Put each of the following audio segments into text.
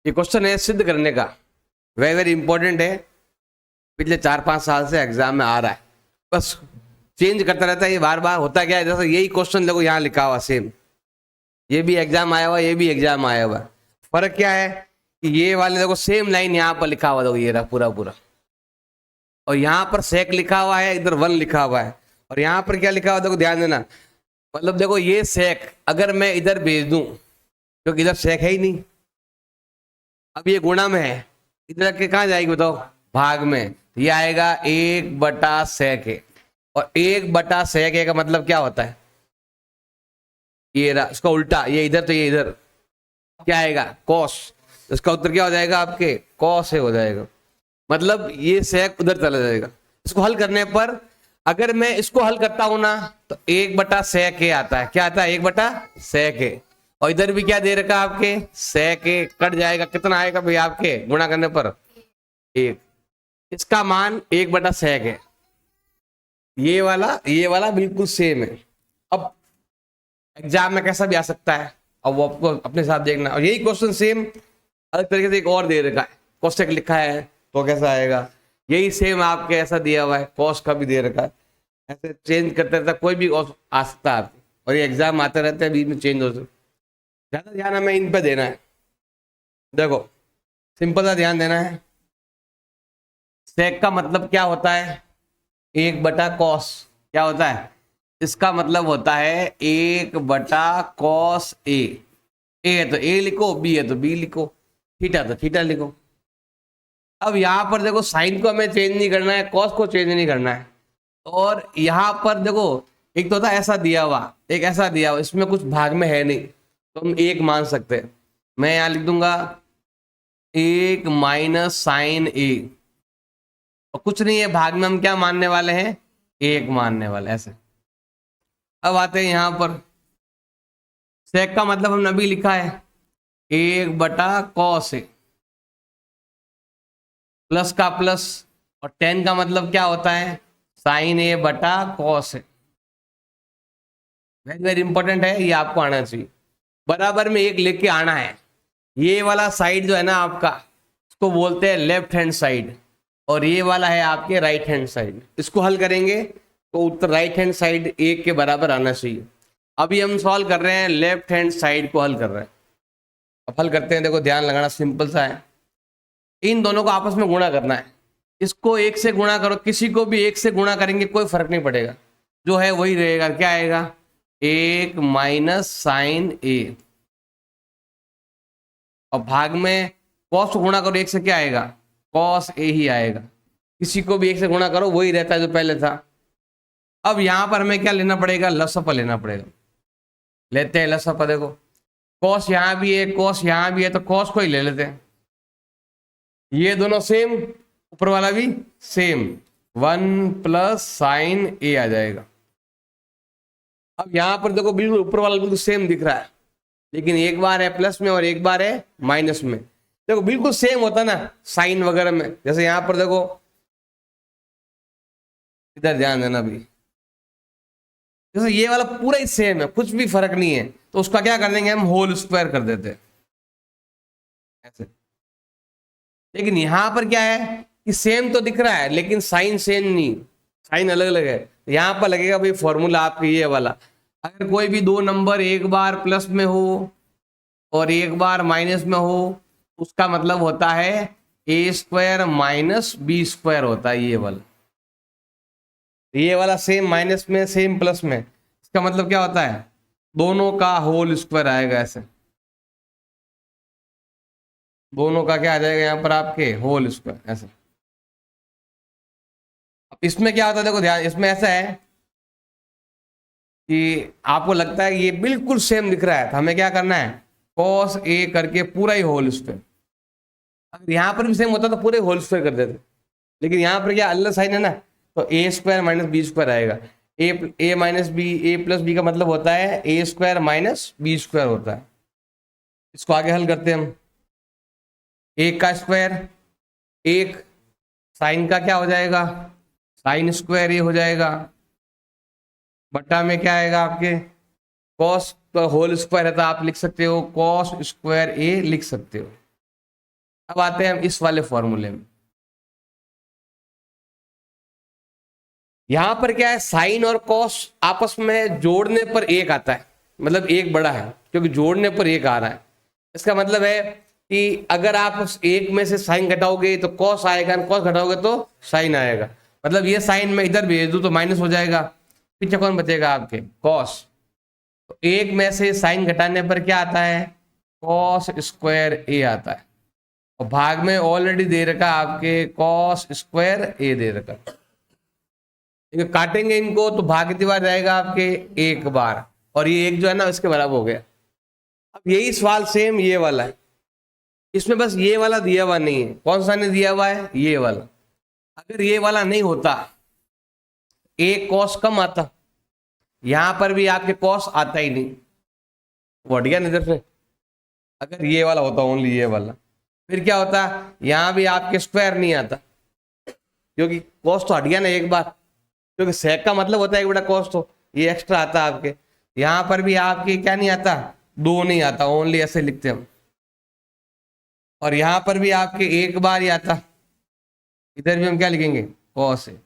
ये क्वेश्चन है सिद्ध करने का, वेरी वेरी इंपॉर्टेंट है, पिछले 4-5 साल से एग्जाम में आ रहा है, बस चेंज करता रहता है ये बार बार। होता क्या है, जैसे यही क्वेश्चन देखो यहाँ लिखा हुआ सेम, ये भी एग्जाम आया हुआ, ये भी एग्जाम आया हुआ। फर्क क्या है कि ये वाले देखो सेम लाइन यहाँ पर लिखा हुआ, देखो ये रहा पूरा पूरा, और यहाँ पर सेक लिखा हुआ है, इधर 1 लिखा हुआ है, और यहाँ पर क्या लिखा हुआ देखो ध्यान देना। मतलब देखो ये सेक अगर मैं इधर भेज दूं, क्योंकि इधर सेक है ही नहीं, अब ये गुणा में है, इधर के कहाँ जाएगी बताओ, भाग में, ये आएगा 1/sec है। और 1/sec का मतलब क्या होता है, ये रहा इसका उल्टा, ये इधर तो ये इधर, क्या आएगा कॉस, इसका उत्तर क्या हो जाएगा आपके कॉस है हो जाएगा। मतलब ये सेक उधर चला जाएगा। इसको हल करने पर अगर मैं इसको हल करता हूं ना तो 1/sec आता है, क्या आता है 1/sec, और इधर भी क्या दे रखा आपके sec कट जाएगा, कितना आएगा भाई आपके गुणा करने पर 1, इसका मान 1/sec है। ये वाला बिल्कुल सेम है। अब एग्जाम में कैसा भी आ सकता है, अब वो आपको अपने साथ देखना। और यही क्वेश्चन सेम अलग तरीके से एक और दे रखा है, कोष्टक लिखा है तो कैसा आएगा, यही सेम आपके ऐसा दिया हुआ है, कॉस का भी दे रखा है, ऐसे चेंज करते रहता, कोई भी आ सकता है आपको, और ये एग्जाम आते रहते हैं, बीच में चेंज हो सकता। ज्यादा ध्यान हमें इन पे देना है। देखो सिंपल सा ध्यान देना है, सेक का मतलब क्या होता है 1/cos, क्या होता है, इसका मतलब होता है 1/cos ए है तो ए लिखो, बी है तो बी लिखो, थीटा तो थीटा लिखो। अब यहां पर देखो साइन को हमें चेंज नहीं करना है, कॉस को चेंज नहीं करना है, और यहां पर देखो एक तो होता है ऐसा दिया हुआ, एक ऐसा दिया हुआ, इसमें कुछ भाग में है नहीं तो हम 1 मान सकते हैं। मैं यहां लिख दूंगा 1 - sin ए, और कुछ नहीं है भाग में, हम क्या मानने वाले हैं 1 मानने वाले, ऐसे। अब आते हैं यहां पर, सेक का मतलब हमने अभी लिखा है 1/cos ए, प्लस का प्लस, और tan का मतलब क्या होता है sin A/cos ए। वेरी वेरी इंपॉर्टेंट है, ये आपको आना चाहिए, बराबर में 1 लेके आना है। ये वाला साइड जो है ना आपका, इसको बोलते हैं लेफ्ट हैंड साइड, और ये वाला है आपके राइट हैंड साइड। इसको हल करेंगे तो उत्तर राइट हैंड साइड 1 के बराबर आना चाहिए। अभी हम सॉल्व कर रहे हैं लेफ्ट हैंड साइड को हल कर रहे हैं। अब हल करते हैं, देखो ध्यान लगाना, सिंपल सा है, इन दोनों को आपस में गुणा करना है। इसको 1 से गुणा करो, किसी को भी 1 से गुणा करेंगे कोई फर्क नहीं पड़ेगा, जो है वही रहेगा। क्या आएगा 1 - sin ए, और भाग में cos को गुणा करो 1 से, क्या आएगा cos ए ही आएगा। किसी को भी 1 से गुणा करो वही रहता है जो पहले था। अब यहां पर हमें क्या लेना पड़ेगा, लसअप लेना पड़ेगा। लेते हैं लसअप, देखो cos यहां भी है, cos यहां भी है, तो cos को ही ले लेते हैं। ये दोनों सेम, ऊपर वाला भी सेम, 1 + sin ए आ जाएगा। अब यहां पर देखो बिल्कुल ऊपर वाला बिल्कुल सेम दिख रहा है, लेकिन एक बार है प्लस में और एक बार है माइनस में। देखो बिल्कुल सेम होता ना साइन वगैरह में, जैसे यहां पर देखो, इधर ध्यान देना भी, जैसे ये वाला पूरा ही सेम है, कुछ भी फर्क नहीं है, तो उसका क्या कर देंगे हम होल स्क्वायर कर देते हैं ऐसे। लेकिन यहां पर क्या है कि सेम तो दिख रहा है लेकिन साइन सेम नहीं, साइन अलग अलग है। यहां पर लगेगा भाई फॉर्मूला आपका ये वाला, अगर कोई भी 2 नंबर एक बार प्लस में हो और एक बार माइनस में हो, उसका मतलब होता है a² - b² होता है ये वाला सेम माइनस में सेम प्लस में, इसका मतलब क्या होता है दोनों का होल स्क्वायर आएगा ऐसे, दोनों का क्या आ जाएगा यहाँ पर आपके होल स्क्वायर ऐसे। अब इसमें क्या होता है देखो ध्यान, इसमें ऐसा है कि आपको लगता है ये बिल्कुल सेम दिख रहा है, तो हमें क्या करना है cos a करके पूरा ही होल स्क्वायर। अगर यहाँ पर भी सेम होता तो पूरे होल स्क्वायर कर देते, लेकिन यहाँ पर क्या अलग साइन है ना, तो a² - b² आएगा। a + b का मतलब होता है a² - b² होता है। इसको आगे हल करते हैं हम, 1 का स्क्वायर 1, साइन का क्या हो जाएगा sin स्क्वायर ए हो जाएगा, बट्टा में क्या आएगा आपके cos का होल स्क्वायर है, तो आप लिख सकते हो cos² ए लिख सकते हो। अब आते हैं हम इस वाले फॉर्मूले में। यहां पर क्या है, साइन और कॉस आपस में जोड़ने पर एक आता है, मतलब एक बड़ा है क्योंकि जोड़ने पर एक आ रहा है। इसका मतलब है कि अगर आप उस एक में से साइन घटाओगे तो कॉस आएगा, कॉस घटाओगे तो साइन आएगा। मतलब ये साइन मैं इधर भेज दूं तो माइनस हो जाएगा, पीछे कौन बचेगा आपके, कॉस। तो एक में से साइन घटाने पर क्या आता है, कॉस स्क्वायर ए आता है। और भाग में ऑलरेडी दे रखा आपके कॉस स्क्वायर ए दे रखा। काटेंगे इनको तो भाग कितनी बार जाएगा आपके, एक बार, और ये एक जो है ना इसके बराबर हो गया। अब यही सवाल सेम ये वाला है, इसमें बस ये वाला दिया हुआ नहीं है। कौन सा नहीं दिया हुआ है, ये वाला। अगर ये वाला नहीं होता, एक कॉस कम आता, यहां पर भी आपके कॉस आता ही नहीं, बढ़ गया इधर से। अगर ये वाला होता, ओनली ये वाला, फिर क्या होता, यहां भी आपके स्क्वायर नहीं आता क्योंकि कॉस तो हट गया ना एक बार, क्योंकि सेक का मतलब होता है एक बड़ा कॉस, तो ये एक्स्ट्रा आता है आपके। यहां पर भी आपके क्या नहीं आता, दो नहीं आता, ओनली ऐसे लिखते हम। और यहां पर भी आपके एक बार ही आता, इधर भी हम क्या लिखेंगे, कॉस है।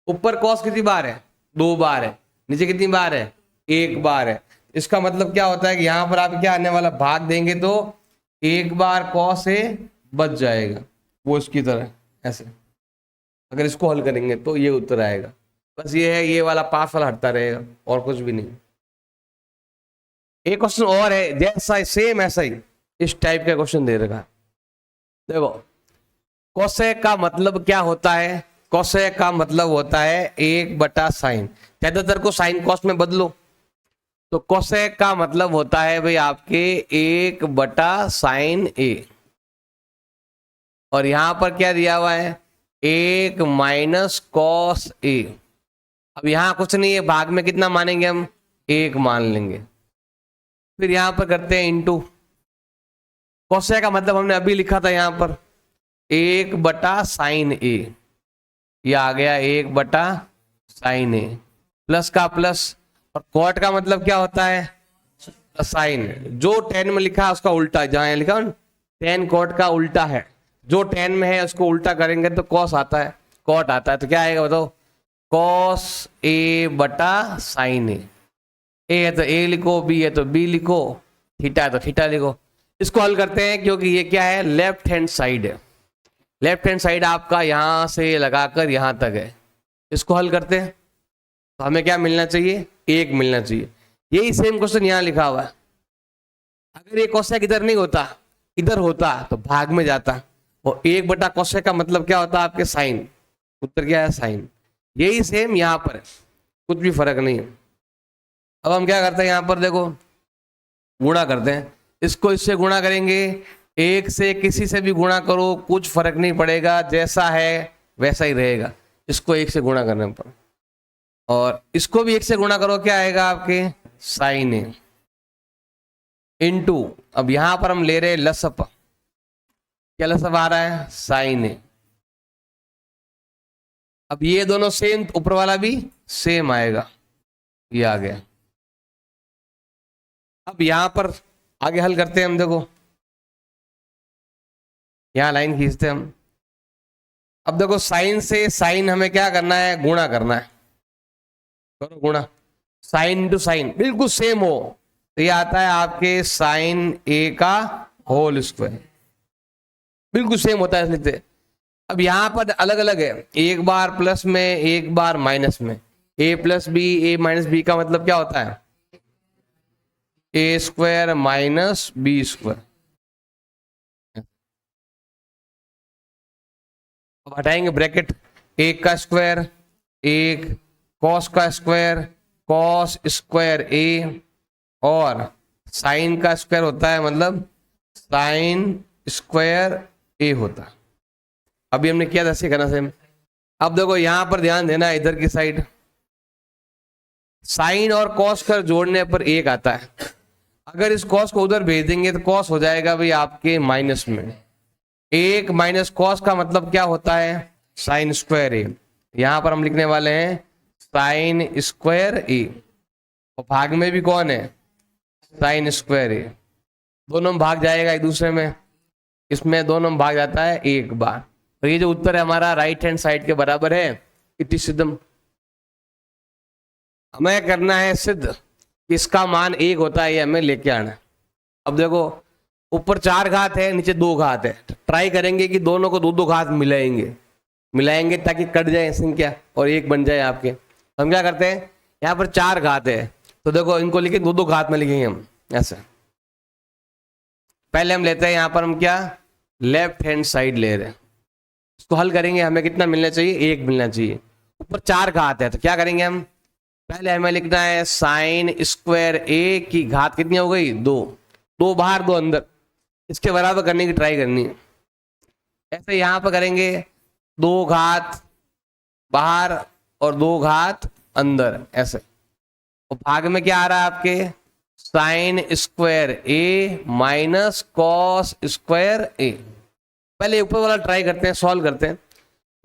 ऊपर कॉस कितनी बार है, दो बार है, नीचे कितनी बार है, एक बार है। इसका मतलब क्या होता है कि यहां पर आप क्या आने वाला, भाग देंगे तो एक बार कॉस से बच जाएगा, वो इसकी तरह ऐसे। अगर इसको हल करेंगे तो ये उत्तर आएगा। बस ये है, ये वाला पास वाला हटता रहेगा और कुछ भी नहीं। एक क्वेश्चन और है जैसा सेम ऐसा ही, इस टाइप का क्वेश्चन दे रखा है। देखो, कोसेक का मतलब क्या होता है, कोसेक का मतलब होता है एक बटा साइन। ज्यादातर को साइन कॉस में बदलो, तो कोसेक का मतलब होता है भाई आपके एक बटा साइन ए। और यहां पर क्या दिया हुआ है, एक माइनस कॉस ए। अब यहां कुछ नहीं है, भाग में कितना मानेंगे हम, एक मान लेंगे। फिर यहां पर करते हैं इंटू, कोसेक का मतलब हमने अभी लिखा था यहां पर एक बटा साइन ए, ये आ गया एक बटा साइन ए, प्लस का प्लस। और कॉट का मतलब क्या होता है, साइन। जो 10 में लिखा है उसका उल्टा, जहां लिखा 10 कॉट का उल्टा है, जो 10 में है उसको उल्टा करेंगे तो कॉस आता है, कॉट आता है। तो क्या आएगा बताओ, कॉस ए बटा साइन ए है तो ए लिखो, बी है तो बी लिखो, थीटा है तो थीटा लिखो। इसको हल करते हैं क्योंकि ये क्या है, लेफ्ट हैंड साइड है। लेफ्ट हैंड साइड आपका यहां से लगाकर यहां तक है। इसको हल करते हैं तो हमें क्या मिलना चाहिए, एक मिलना चाहिए। यही सेम क्वेश्चन यहां लिखा हुआ है। अगर ये कोसेक इधर नहीं होता, इधर होता तो भाग में जाता, और एक बटा कोसेक का मतलब क्या होता है आपके साइन, उत्तर क्या है साइन। यही सेम यहां पर है, कुछ भी फर्क नहीं है। अब हम क्या करते हैं, यहां पर देखो गुणा करते हैं, इसको इससे गुणा करेंगे, एक से किसी से भी गुणा करो कुछ फर्क नहीं पड़ेगा, जैसा है वैसा ही रहेगा। इसको एक से गुणा करने पर, और इसको भी एक से गुणा करो, क्या आएगा आपके साइन ए इंटू, अब यहां पर हम ले रहे हैं लसअप, क्या लसअप आ रहा है, साइन ए। अब ये दोनों सेम, ऊपर वाला भी सेम आएगा, ये आ गया। अब यहां पर आगे हल करते हैं हम, देखो यहां लाइन खींचते हैं हम। अब देखो साइन से साइन हमें क्या करना है, गुणा करना है, करो गुणा, साइन इंटू साइन बिल्कुल सेम हो तो ये आता है आपके साइन ए का होल स्क्वायर, बिल्कुल सेम होता है लिखते। अब यहां पर अलग अलग है, एक बार प्लस में एक बार माइनस में, ए प्लस बी, ए माइनस बी का मतलब क्या होता है, ए स्क्वायर माइनस बी स्क्वायर। अब हटाएंगे ब्रैकेट, एक का स्क्वायर एक, कॉस का स्क्वायर कॉस स्क्वायर ए, और साइन का स्क्वायर होता है मतलब साइन स्क्वायर ए होता है। अभी हमने किया था ऐसे करना सेम। अब देखो यहां पर ध्यान देना, इधर की साइड साइन और कॉस कर जोड़ने पर एक आता है। अगर इस कॉस को उधर भेज देंगे तो कॉस हो जाएगा भाई आपके माइनस में, एक माइनस कॉस का मतलब क्या होता है, साइन स्क्वायर ए। यहां पर हम लिखने वाले हैं साइन स्क्वायर ए, और भाग में भी कौन है, साइन स्क्वायर ए, दोनों में भाग जाएगा एक दूसरे में। इसमें दोनों में भाग जाता है एक बार। और ये जो उत्तर है हमारा राइट हैंड साइड के बराबर है। इति सिद्धम। हमें करना है सिद्ध, इसका मान एक होता है, ये हमें लेके आना है। अब देखो ऊपर 4 घात है, नीचे 2 घात है। ट्राई करेंगे कि दोनों को 2 घात मिलाएंगे ताकि कट जाए संख्या और एक बन जाए आपके। हम क्या करते हैं, यहाँ पर 4 घात है तो देखो इनको लिखे 2 घात में लिखेंगे हम ऐसे। पहले हम लेते हैं यहाँ पर हम क्या लेफ्ट हैंड साइड ले रहे हैं, इसको हल करेंगे। हमें कितना मिलना चाहिए, 1 मिलना चाहिए। ऊपर 4 घात है तो क्या करेंगे हम, पहले हमें लिखना है साइन स्क्वायर ए की घात कितनी हो गई 2, 2 बाहर 2 अंदर, इसके बराबर करने की ट्राई करनी है। ऐसे यहां पर करेंगे 2 घात बाहर और 2 घात अंदर ऐसे। और भाग में क्या आ रहा है आपके साइन स्क्वायर ए माइनस कॉस स्क्वायर ए। पहले ऊपर वाला ट्राई करते हैं, सॉल्व करते हैं।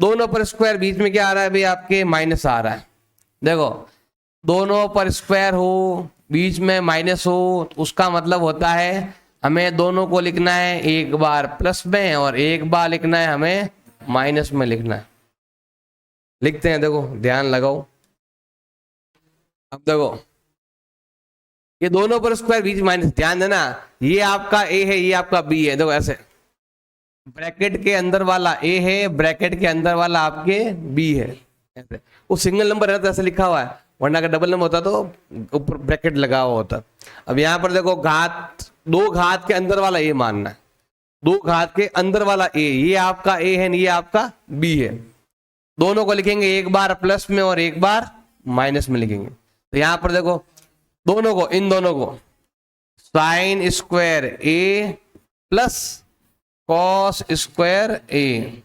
दोनों पर स्क्वायर, बीच में क्या आ रहा है भाई आपके माइनस आ रहा है। देखो दोनों पर स्क्वायर हो बीच में माइनस हो, उसका मतलब होता है हमें दोनों को लिखना है एक बार प्लस में और एक बार लिखना है हमें माइनस में लिखना है। लिखते हैं, देखो ध्यान लगाओ। अब देखो ये दोनों पर स्क्वायर बीच माइनस, ध्यान देना ये आपका ए है ये आपका बी है। देखो ऐसे ब्रैकेट के अंदर वाला ए है, ब्रैकेट के अंदर वाला आपके बी है। ऐसे वो सिंगल नंबर है तो ऐसे लिखा हुआ है, वरना अगर डबल नंबर होता तो ऊपर ब्रैकेट लगा हुआ होता। अब यहाँ पर देखो घात 2 घात के अंदर वाला ए मानना है, 2 घात के अंदर वाला ए, ये आपका ए है ये आपका बी है। दोनों को लिखेंगे एक बार प्लस में और एक बार माइनस में लिखेंगे। तो यहाँ पर देखो दोनों को, इन दोनों को साइन स्क्वायर ए प्लस कॉस स्क्वायर ए,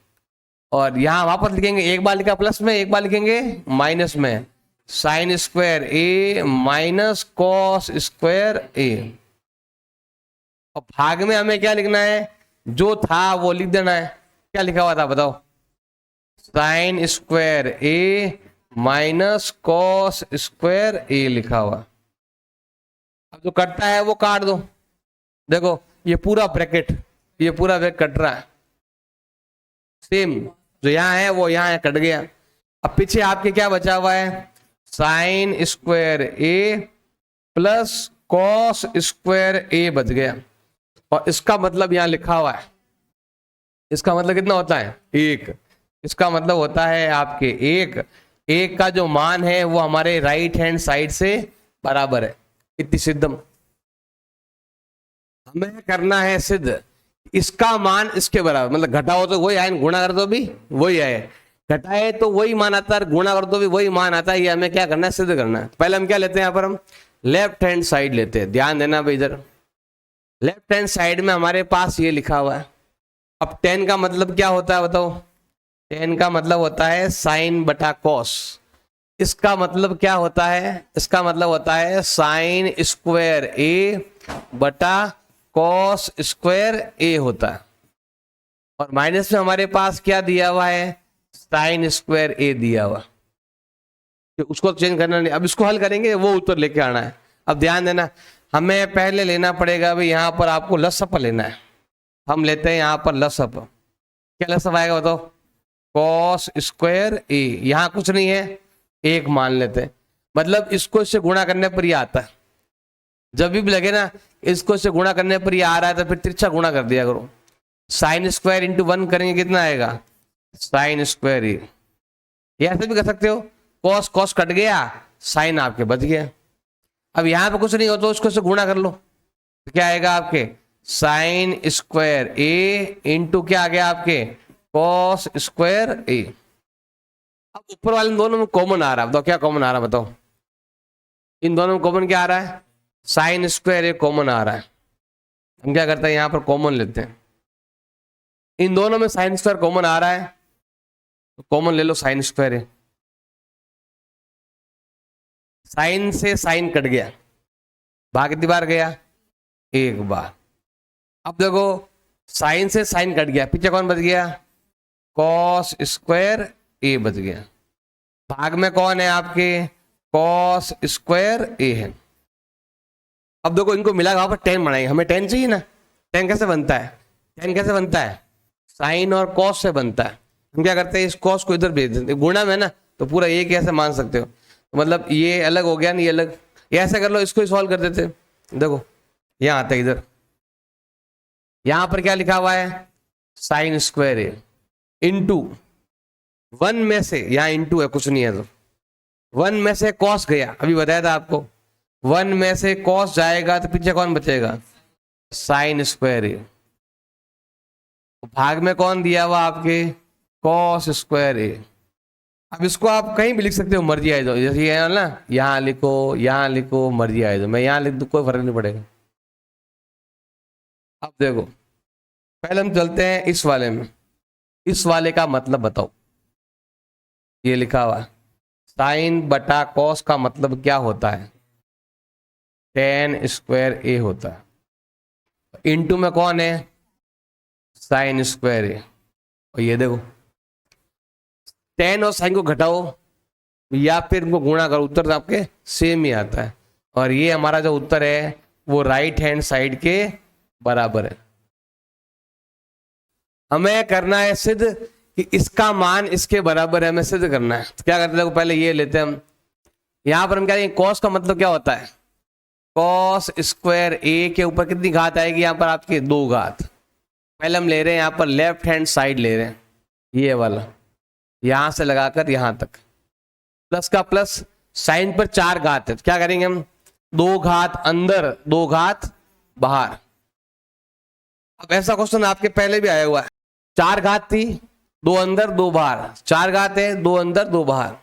और यहां वापस लिखेंगे एक बार लिखा प्लस में एक बार लिखेंगे माइनस में, साइन स्क्वायर ए माइनस कॉस स्क्वायर ए। और भाग में हमें क्या लिखना है, जो था वो लिख देना है। क्या लिखा हुआ था बताओ, साइन स्क्वायर ए माइनस कॉस स्क्वायर ए लिखा हुआ। अब जो कटता है वो काट दो। देखो ये पूरा ब्रैकेट कट रहा है, सेम जो यहाँ है वो यहाँ कट गया। अब पीछे आपके क्या बचा हुआ है, साइन स्क्वायर ए प्लस कॉस स्क्वायर ए बच गया। और इसका मतलब यहाँ लिखा हुआ है, इसका मतलब कितना होता है 1। इसका मतलब होता है आपके 1 का जो मान है वो हमारे राइट हैंड साइड से बराबर है। इति सिद्धम। हमें करना है सिद्ध, इसका मान इसके बराबर, मतलब घटाओ तो वही आए, गुणा कर दो भी वही आए, घटाए तो वही मान आता है, गुणा कर दो भी वही मान आता है। ये हमें क्या करना है, सिद्ध करना है। पहले हम क्या लेते हैं, यहाँ पर हम लेफ्ट हैंड साइड लेते हैं। ध्यान देना भाई, इधर लेफ्ट हैंड साइड में हमारे पास ये लिखा हुआ है। अब 10 का मतलब क्या होता है बताओ, 10 का मतलब होता है साइन बटा कॉस। इसका मतलब क्या होता है, इसका मतलब होता है साइन स्क्वायर ए बटा कॉस स्क्वायर ए होता है। और माइनस में हमारे पास क्या दिया हुआ है, साइन स्क्वायर ए दिया हुआ, तो उसको चेंज करना नहीं। अब इसको हल करेंगे, वो उत्तर लेके आना है। अब ध्यान देना, हमें पहले लेना पड़ेगा भाई, यहाँ पर आपको लसअप लेना है। हम लेते हैं यहाँ पर लसअप। क्या लसअप आएगा बताओ, कॉस स्क्वायर ए। यहाँ कुछ नहीं है, 1 मान लेते हैं, मतलब इसको इससे गुणा करने पर ये आता है। जब भी लगे ना इसको इससे गुणा करने पर ये आ रहा है तो फिर तिरछा गुणा कर दिया करो। साइन स्क्वायर इंटू 1 करेंगे कितना आएगा, साइन स्क्वायर ए। ऐसे भी कर सकते हो, कॉस कॉस कट गया, साइन आपके बच गया। अब यहाँ पे कुछ नहीं हो तो उसको से गुणा कर लो, तो क्या आएगा आपके साइन स्क्वायर ए इंटू क्या आ गया आपके कॉस स्क्वायर ए। अब ऊपर वाले दोनों में कॉमन आ रहा है, बताओ क्या कॉमन आ रहा है बताओ, इन दोनों में कॉमन क्या आ रहा है, साइन स्क्वायर ए कॉमन आ रहा है। हम क्या करते हैं, यहां पर कॉमन लेते हैं। इन दोनों में साइन स्क्वायर कॉमन आ रहा है तो कॉमन ले लो साइन स्क्वायर ए। साइन से साइन कट गया, भाग कितनी बार गया, 1 बार। अब देखो साइन से साइन कट गया, पीछे कौन बच गया, कॉस स्क्वायर ए बच गया। भाग में कौन है आपके, कॉस स्क्वायर ए है। अब देखो इनको मिला वहां पर 10 बनाएंगे, हमें 10 चाहिए ना। 10 कैसे बनता है, tan कैसे बनता है? साइन और कॉस से बनता है। हम क्या करते हैं, इस कॉस को इधर भेज देते हैं, गुणा में ना, तो पूरा ये कैसे मान सकते हो, तो मतलब ये अलग हो गया ना, ये अलग, ये ऐसा कर लो, इसको ही सॉल्व कर देते हैं। देखो यहाँ आता है इधर, यहां पर क्या लिखा हुआ है, साइन स्क्वायर ए इंटू 1 में से, यहाँ इंटू है कुछ नहीं है, तो 1 में से कॉस गया, अभी बताया था आपको, 1 में से कॉस जाएगा तो पीछे कौन बचेगा, साइन स्क्वायर ए। भाग में कौन दिया हुआ आपके, कॉस स्क्वायर ए। अब इसको आप कहीं भी लिख सकते हो, मर्जी आए दो, जैसे ये है ना, यहां लिखो, यहां लिखो, मर्जी आए दो, मैं यहां लिख दूं कोई फर्क नहीं पड़ेगा। अब देखो पहले हम चलते हैं इस वाले में, इस वाले का मतलब बताओ। ये लिखा हुआ साइन बटा कॉस का मतलब क्या होता है, टेन स्क्वायर ए होता है। इनटू में कौन है, साइन स्क्वायर ए। और ये देखो टेन और साइन को घटाओ या फिर इनको गुणा करो, उत्तर आपके सेम ही आता है। और ये हमारा जो उत्तर है वो राइट हैंड साइड के बराबर है। हमें करना है सिद्ध कि इसका मान इसके बराबर है, हमें सिद्ध करना है। तो क्या करते हैं, पहले ये लेते हैं हम, यहां पर हम क्या करेंगे, कॉस का मतलब क्या होता है, कॉस स्क्वायर ए के ऊपर कितनी घात आएगी, यहां पर आपकी 2 घात। पहले हम ले रहे हैं यहां पर लेफ्ट हैंड साइड ले रहे हैं, ये वाला यहां से लगाकर यहां तक, प्लस का प्लस, साइन पर 4 घात है, तो क्या करेंगे हम, 2 घात अंदर 2 घात बाहर। अब ऐसा क्वेश्चन आपके पहले भी आया हुआ है, 4 घात थी, 2 अंदर 2 बाहर, 4 घात है, 2 अंदर 2 बाहर।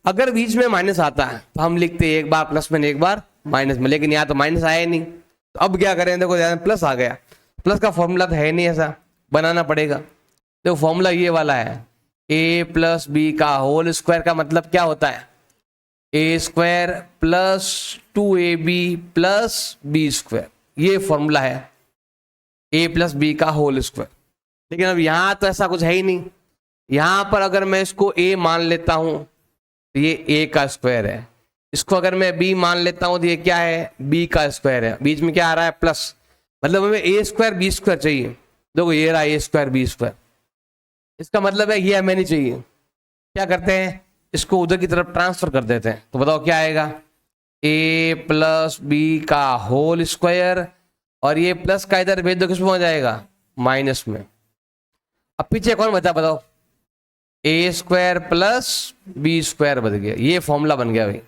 अगर बीच में माइनस आता है तो हम लिखते हैं एक बार प्लस में एक बार माइनस में, लेकिन यहाँ तो माइनस आया ही नहीं, तो अब क्या करें, देखो प्लस आ गया, प्लस का फॉर्मूला तो है नहीं, ऐसा बनाना पड़ेगा। देखो फॉर्मूला ये वाला है, a प्लस बी का होल स्क्वायर का मतलब क्या होता है, a square plus 2ab plus B square, ये फॉर्मूला है a प्लस बी का होल स्क्वायर। लेकिन अब यहां तो ऐसा कुछ है ही नहीं, यहां पर अगर मैं इसको a मान लेता हूं तो ये a का स्क्वायर है, इसको अगर मैं b मान लेता हूं तो ये क्या है, b का स्क्वायर है, बीच में क्या आ रहा है प्लस, मतलब हमें a स्क्वायर बी स्क्वायर चाहिए। देखो ये रहा a स्क्वायर बी स्क्वायर, इसका मतलब है ये हमें नहीं चाहिए। क्या करते हैं, इसको उधर की तरफ ट्रांसफर कर देते हैं, तो बताओ क्या आएगा, a प्लस बी का होल स्क्वायर, और ये प्लस का इधर भेज दो किसमें हो जाएगा, माइनस में। अब पीछे कौन बचा बताओ, a square plus B square बन गया, ये फॉर्मूला बन गया भाई,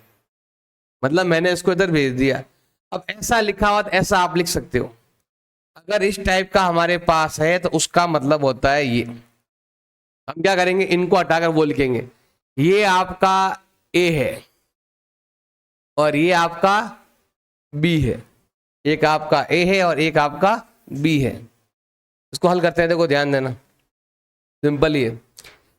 मतलब मैंने इसको इधर भेज दिया। अब ऐसा लिखा हुआ तो ऐसा आप लिख सकते हो, अगर इस टाइप का हमारे पास है तो उसका मतलब होता है ये। हम क्या करेंगे, इनको हटाकर वो लिखेंगे, ये आपका a है और ये आपका b है, एक आपका a है और एक आपका b है। इसको हल करते हैं, देखो ध्यान देना, सिंपल ही है,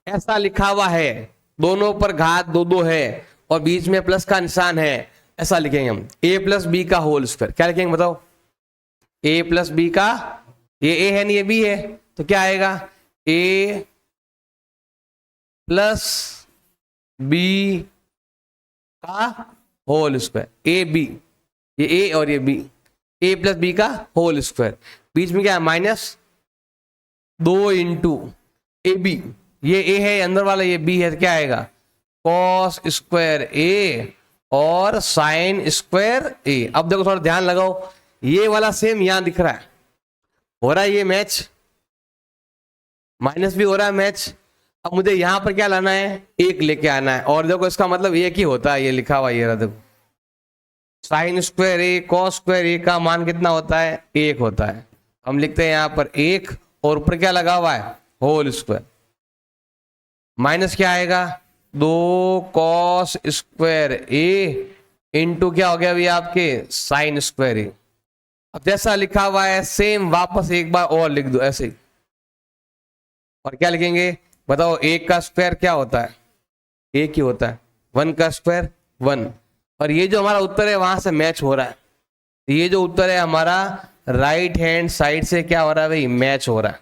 ऐसा लिखा हुआ है, दोनों पर घात 2 है और बीच में प्लस का निशान है, ऐसा लिखेंगे हम, a प्लस बी का होल स्क्वायर। क्या लिखेंगे बताओ, a प्लस बी का, ये a है नहीं ये b है, तो क्या आएगा, a प्लस बी का होल स्क्वायर, ए बी, ये a और ये b, a प्लस बी का होल स्क्वायर, बीच में क्या है माइनस 2 इंटू ए बी, ये a है अंदर वाला, ये b है, तो क्या आएगा, कॉस स्क्वायर a और साइन स्क्वायर a। अब देखो थोड़ा ध्यान लगाओ, ये वाला सेम यहां दिख रहा है, हो रहा है ये मैच, माइनस भी हो रहा है मैच। अब मुझे यहां पर क्या लाना है, 1 लेके आना है, और देखो इसका मतलब 1 ही होता है, ये लिखा हुआ ये रहा, देखो साइन स्क्वायर ए कॉस स्क्वायर ए का मान कितना होता है, 1 होता है। हम लिखते हैं यहां पर 1 और ऊपर क्या लगा हुआ है, होल स्क्वायर, माइनस क्या आएगा, 2 कॉस स्क्वायर ए इंटू क्या हो गया अभी आपके, साइन स्क्वायर ए। अब जैसा लिखा हुआ है सेम वापस एक बार और लिख दो ऐसे ही, और क्या लिखेंगे बताओ, 1 का स्क्वायर क्या होता है, 1 ही होता है, 1 का स्क्वायर 1, और ये जो हमारा उत्तर है वहां से मैच हो रहा है, ये जो उत्तर है हमारा राइट हैंड साइड से क्या हो रहा है भाई, मैच हो रहा है।